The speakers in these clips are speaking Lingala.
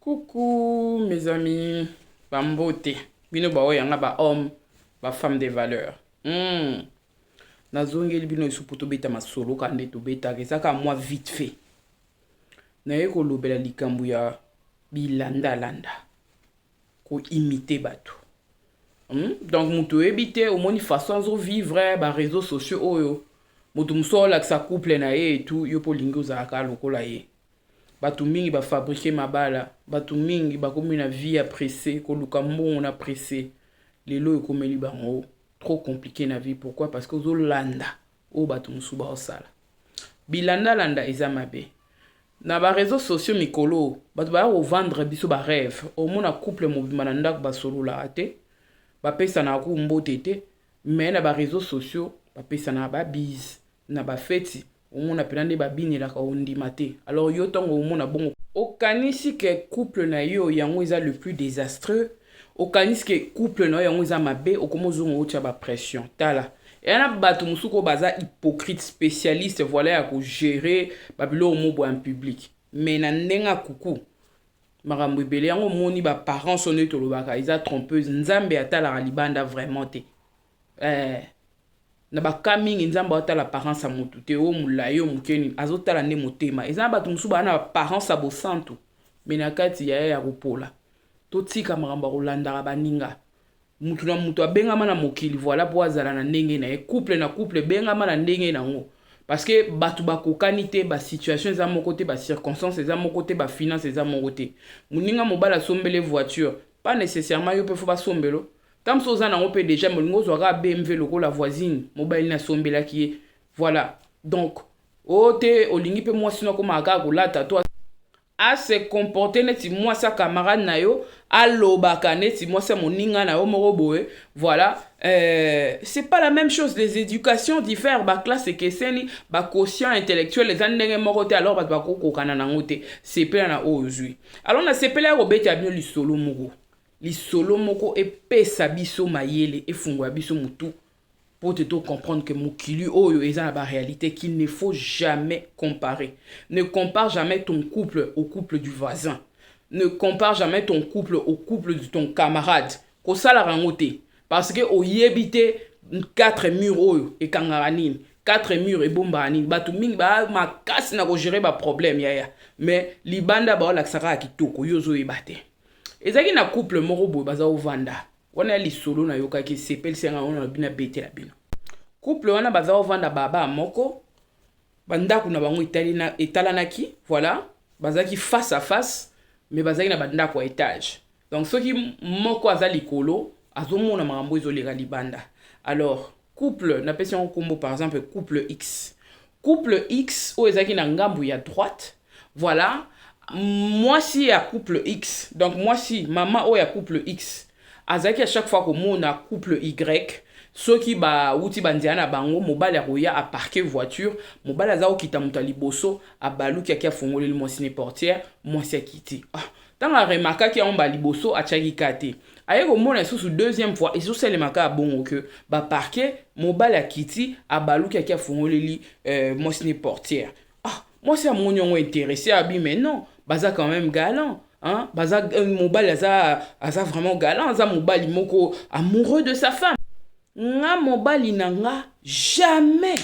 Coucou mes amis, Bambote, bino ba oyanga ba homme, ba femme de valeur. Nazongeli bino isuputo beta masolo kande to beta kesaka moi vite fait. Na yeko lobela likambu ya bilanda landa. Ko imiter bato. Donc mutu ebite au moni façon zo vivre ba réseaux sociaux oyo. Mutu musola que sa couple na ye et tout yo po lingo za ka lokola ye. Batu mingi ba fabriquer mabala, batu mingi ba komi na vie à presser, ko luka on a pressé. Lelo ekomeli bango trop compliqué na vie. Pourquoi? Parce que zo landa o batu musuba osala. Bilanda landa eza mabe. Na ba réseaux sociaux mikolo, batu ba o vendre biso ba rêve. Au mona couple mobima na ndako ba solo la ate. Ba pesa na ku mbote te, mais na ba réseaux sociaux, ba pesa na ba bise, na ba feti. On a plein de babines là on dit maté. Alors yo tongo on a bon. Okanisi que couple na yo yango isa le plus désastreux. Okanisi que couple na yo yango isa mabe okomozo ngo tia ba pression. Tala. Et ana batu musuko baza hypocrite spécialiste voilà ya ko gérer babilo mobo en public. Mais na ndenga kuku. Marambo ebele yango moni ba parents sonné to lobaka isa trompeuse nzambe atala libanda vraiment te. Na ba kamingi nzamba otala parents a mutu te o mulayo mukeni azotala ne motema eza batu musuba na parents a bosantu mena kati ya rupola to tika maramba rolanda baninga mutu na mutu abenga mana mokili voilà po azala na ndenge na couple na couple benga mana ndenge na ngo parce que batu bakokani te ba situation eza moko te ba circonstances eza moko te ba finance eza moko te muninga mobala sombele voiture pas nécessairement yo pe fo ba sombelo. Tam soza na ngope déjà molingo zwa BMW loko la voisine mobile na sombela ki voilà donc ote olingi pe moi sino ko maka ko lata to a se comporter neti moi sa camarade na yo a lobaka neti moi sa moninga na yo moko boye voilà c'est pas la même chose, les éducations diffèrent ba classe et keseni ba quotient intellectuel les andenge moko te alors ba ko kana na ngote c'est pe na ozui alors na sepela ko beta bien li solo moko li solo moko epesa biso mayele efungwa biso mutu pour te comprendre que mokili oyo eza na ba réalité qu'il ne faut jamais comparer. Ne compare jamais ton couple au couple du voisin. Ne compare jamais ton couple au couple de ton camarade. Ko sala rangote parce que oyebite 4 murs oyo e kangaranine 4 murs et bombanine batu mingi ba makasi na ko gérer ba problème ya mais libanda ba la saka kitoko yozo ebate. Ezaki na couple moko boy baza ovanda. Wana li solo na yoka ki sepel senga ona bina bete la bino. Couple wana baza ovanda baba moko. Banda kuna bango etalanaki, voilà. Bazaki face à face, mais bazaki na banda kwa étage. Donc ceux qui moko azali kolo, azomona marambo izolega libanda. Alors, couple na pesi on combo par exemple couple X. Couple X o ezaki na ngambu ya droite. Voilà. Moi si à couple X, donc moi si maman ou ya couple X, azaki à chaque fois que mon a couple Y, ceux qui ba outi bandiana bango mobile roya a parquer voiture, mobile azao kita mutali bosso a balu qui a fongolé le moisine portière, moi si a quitté. Dans la remarque qui a un baliboso a chagi kate. Aye ko mon sous deuxième fois et sous celle maka bon que ba parquer mobile a quitté a balu qui a fongolé li moisine portière. Moi c'est à mon yon intéressé à bi mais non. Baza quand même galant, hein? Baza mobile aza vraiment galant, aza mobile moko amoureux de sa femme. Nga mobile nanga jamais.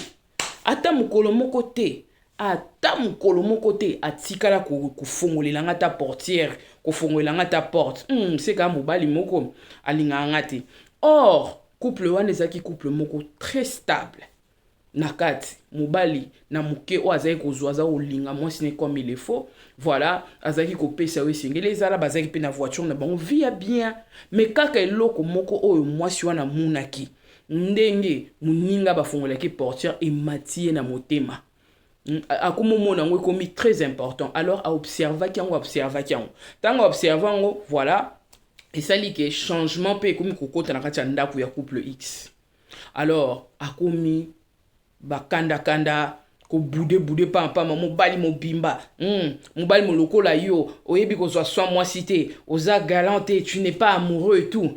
Ata mukolo moko te, atikala ko fongolela nga ta portière, ko fongolela nga ta porte. C'est ka mobile moko alinga ngate. Or, couple wana ezaki couple moko très stable. Nakati mobali na muke o azaki kozwaza olinga moi ce n'est comme il faut voilà azaki ko pesa we singele zala bazaki pe na voiture na bon via bien mais kaka eloko moko oyo moi si wana munaki ndenge muninga bafongola ki portière et matie na motema akumo mona ngo komi très important alors à observer kiango tango observango voilà et ça li que changement pe komi kokota na kati ya ndako ya couple X alors akomi kanda ko boude pampa mobali mobimba mobali moloko la yo oyebi ko soit moi cité oza galante tu n'es pas amoureux et tout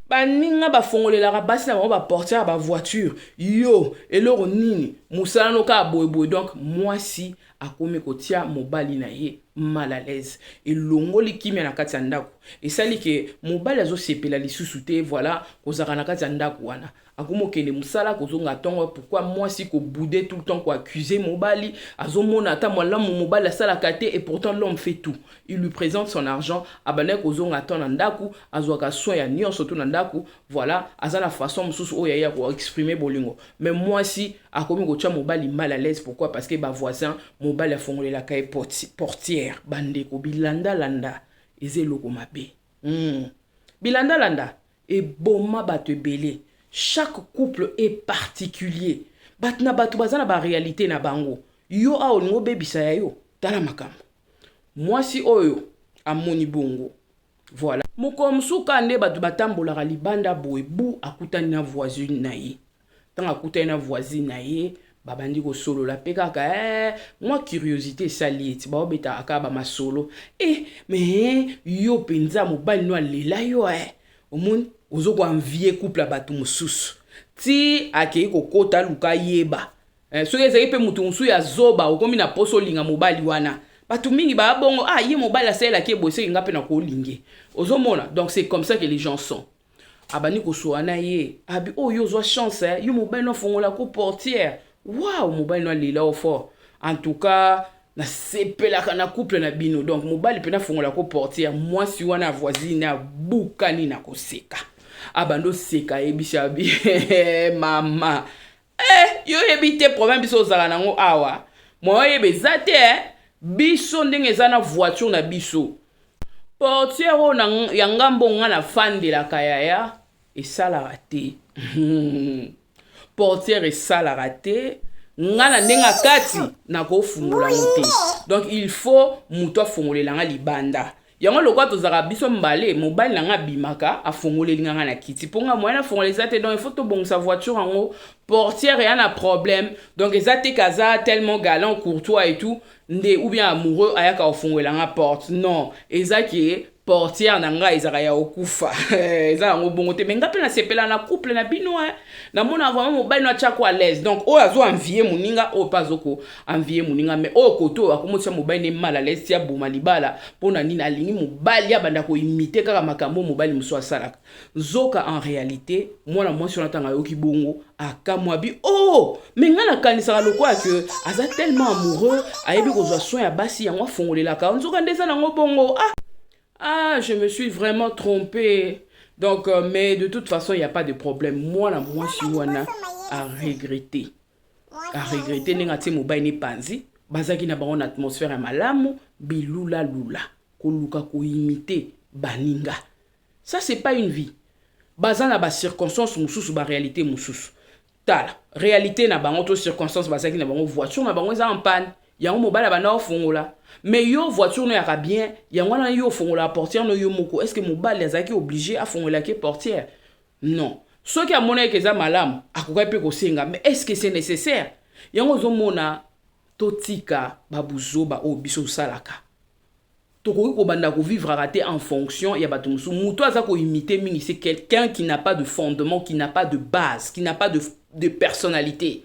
baninga bafongolela basi na ba porter ba voiture yo eloro nini musala no ka boy donc moi si akomi ko tia mobali na ye mal à l'aise et longoli kimia na kati ya ndako esali ke mobali azosepela lisusu te voilà kozaka na kati ya ndako wana akomokende musala kozonga tongo pourquoi moi si ko bouder tout le temps ko accuser mobali azomona ata mwalamu mobali asalaka te et pourtant l'homme fait tout il lui présente son argent abane kozonga tongo na ndako azwaka soin ya nyonso to na ndako voilà azala façon mususu oya ya ko exprimer bolingo mais moi si akomi ko tia mobali mal à l'aise pourquoi parce que ba voisin mobali afongolela ka portière bande ko bilanda landa ezeloko mabe bilanda landa et boma bato belé. Chaque couple est particulier. Batna batu bazana ba réalité na bango. Yo a olingo bebisa ya yo. Tala makambo. Moi si oyo amoni bongo. Voilà. Mukomsu kande batu batambola libanda boebu akutani na voisine na ye. Tant akutani na voisine na ye, babandi ko solo la pekaka moi curiosité sali ti ba beta akaba ma solo. Mais yo penza mobali no lela yo omoni ozo ko envier couple batu mususu ti akei ko kota luka yeba so ezeki pe mutu musu ya zoba okomi na poso linga mobali wana batu mingi ba bongo ye mobali asela ke bosse nga pe na ko linge ozo mona donc c'est comme ça que les gens sont abani ko soana ye abi yo zo chance yo mobali no fongola ko portière waouh mobali no lela au fort en tout cas na sepelaka na couple na bino donc mobali pe na fongola ko portière moi si wana voisine na bukani na koseka abando seka ebisha bi mama yo ebite problème biso zala nango awa moi yebezate biso ndenge za na voiture na biso portière o na yangambo nga na fandela kayaya et ça la raté portière et ça la raté ngana ndenga kati na ko fungula moté donc il faut muto fungulela nga libanda yango lokwa tozaka biso mbale mobali nanga bimaka afungoleli nga na kiti ponga moyen afungoleza te donc il faut to bon sa voiture en portière et a problème donc ezate kaza tellement galant courtois et tout nde ou bien amoureux ayaka ofungolela nga porte non ezaki portière nanga ezaka ya okufa eza ngo bongo te menga pe na sepela na couple na bino na mona vraiment mobali no tchako à l'aise donc azo envier muninga pas zoko envier muninga mais koto akomotia mobali ne mal à l'aise ya boma libala pona nini alingi mobali ya banda ko imiter kaka makambo mobali muso asalaka zoka en réalité mwana mwasi on atanga yoki bongo akamwabi menga na kanisa lokwa que aza tellement amoureux ayebi ko zo soin ya basi yango fongolela ka nzoka ndeza nango bongo je me suis vraiment trompée. Donc, mais de toute façon, il n'y a pas de problème. Moi, je suis à regretter. À regretter, nengati mobile ni panzi. Bazaki na baron atmosphère malamu. Bilula lula. Koluka ko imiter baninga. Ça, c'est pas une vie. Bazana ba circonstance mususu ba réalité mususu. Tala. Réalité na ba autre circonstance bazaki na ba voiture na ba en panne. Yango mobile ba na ofungola. Mais yo voiture no yaka bien, yango na yo fongola portière no yo moko. Est-ce que mobile azaki obligé à fongola ke portière? Non. Ce qui a monnaie que za malam, akoka pe ko senga, mais est-ce que c'est nécessaire? Yango zo mona totika babuzo ba biso salaka. Toko ko banda ko vivre raté en fonction ya bato musu. Muto aza ko imiter mingi, c'est quelqu'un qui n'a pas de fondement, qui n'a pas de base, qui n'a pas de personnalité.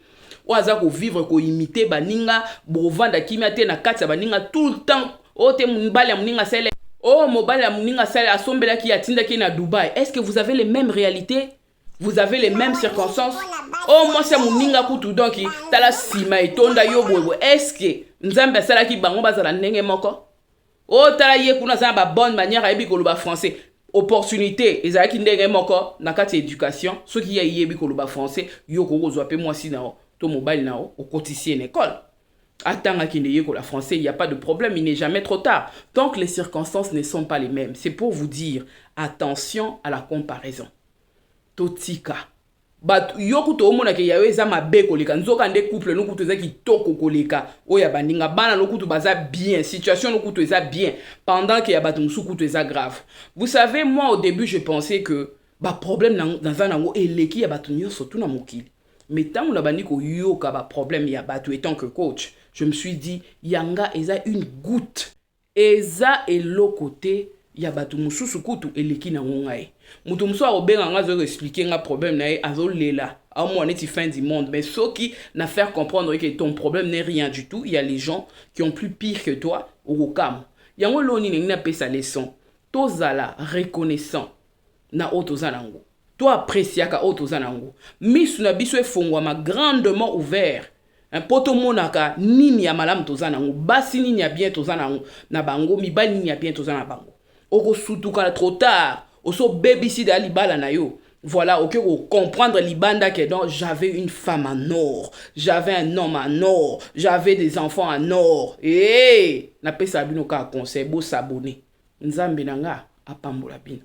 Oaza ko vivre ko imiter baninga bovanda kimia te na kati ya baninga tout le temps te mobali ya muninga sele mobali ya muninga sele asombela ki atinda ki na Dubaï. Est-ce que vous avez les mêmes réalités? Vous avez les mêmes circonstances? Moi c'est muninga kutu donc tala sima etonda yo bwebo. Est-ce que nzambe sala ki bango bazala ndenge moko? Tala ye kuna za ba bonne manière ayebi ko loba français. Opportunité ezalaki ndenge moko na kati éducation ceux qui yebi ko loba français yo ko kozwa pe moi si na ton mobile nao au quotidien une école. Attends à qui n'ayez que la français, il n'y a pas de problème, il n'est jamais trop tard. Donc les circonstances ne sont pas les mêmes. C'est pour vous dire, attention à la comparaison. Totika. But yoku to mona ke yawe za mabe koleka nzoka nde couple no kutu za kitoko koleka oya baninga bana no kutu baza bien situation no kutu eza bien pendant que ya batu musu kutu eza grave. Vous savez moi au début je pensais que problème dans un nango eleki ya batu nyo surtout na mokili. Mais tant que bani ko yoka ba problème ya batu étant que coach, je me suis dit yanga eza une goutte. Eza elo côté ya batu mususu kutu eleki na ngai. Mutu muso a obenga nga zo expliquer nga problème na azo lela, à un moment donné, tu fin du monde. Mais ce qui n'a faire comprendre que ton problème n'est rien du tout, il y a les gens qui ont plus pire que toi au cam. Il y a un loni n'a pas sa leçon. Tozala reconnaissant na otozanango. Toi apprécier ka otozanango. Misu na biso efongwama grandement ouvert. Un poto monaka nini ya malamu tozanango. Basi nini ya bien tozanango na bango, mibali nini ya bien tozana bango. Oko sutuka trop tard. Oso babysitter ali bala na yo. Voilà, ok, comprendre l'ibanda que donc j'avais une femme en or, j'avais un homme en or, j'avais des enfants en or. Et na pesa bino ka conseil bo s'abonner. Nzambe nanga apambola bino.